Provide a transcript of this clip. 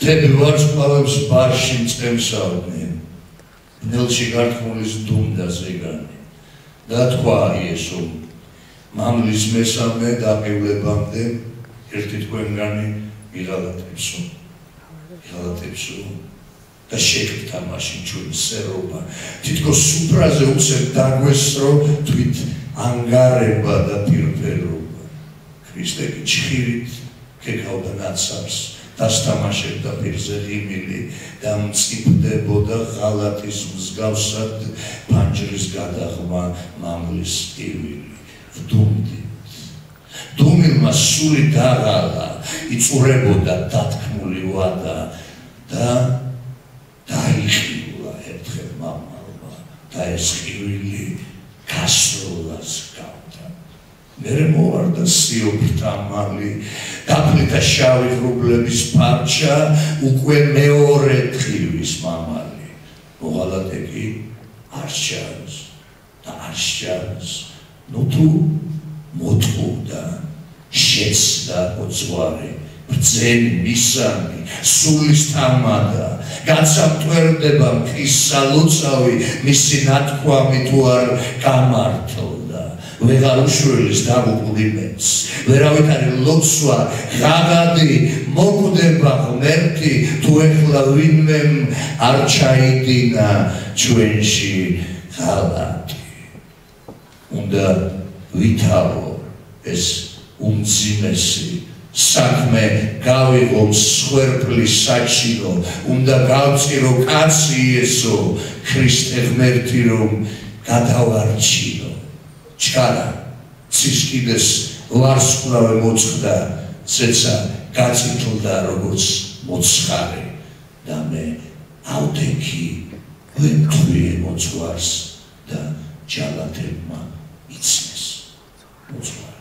თები ვარსკვლავებს ბარში მწყემსავდნენ, ნელში გართხმულის დუმდა ზეგანი. და თქვა იესომ, მამლის მესამე დაყივლებამდე ერთი თქვენგანი იღალატებსო და შეკრთა მაშინ ჩვენი სერობა. თითქოს სუფრაზე უცებ დაგვესრო თვით ანგარება და პირფერობა. ქრისტე ჩხირით ქეკავდა ნაცავს, დასთამაშებდა პირზე ღიმილი და მწიფდებოდა ღალატის მსგავსად ფანჯრის გადაღმა მამლის ტივილი. ვდუმდით. დუმილმა სული დაღალა, იწურებოდა დათქმული ვადა და დაიხილა ერთხელ მამალმა და ეს ხივილი გასროლას გავდა. მერე მოვარდა სიოფრთა მალი, დაფლითა შავი ღრუბლების პარჩა, უკვე მეორე ტყივის მამალი. მოღალატე კი არ სჯარს და არ სჯარს, ნუ თუ მოტყუდა, შეცდა ოძღვარი, ბრძენი მისანი, სულის თამადა, გაცამტვერდება მთის სალოცავი, მისი ნათქვამი თუ არ გამართლდა. ვეღარ უშველის დაგუყურიმებს, ვერავით არის ლოცვა, ღაღადი, მოკვდება ღმერთი, თუ ეხლა ვინმემ არ ჩაიდინა ჩვენში ღალატი. უნდა ვითავო ეს უმძიმესი საქმე გავიღო მსხვერპლის საჭირო, უნდა გავწირო კაცი იესო, ქრისტე ღმერთი რომ გადავარჩინო. ჩქარა, ცისკიდეს ვარსკვლავე მოწყდა, ცეცა გაწითლდა როგორც მოცხარე და მე ავდექი ვემთხვიე მოძღვარს და ჯალათებმა იცნეს მოძღვარი.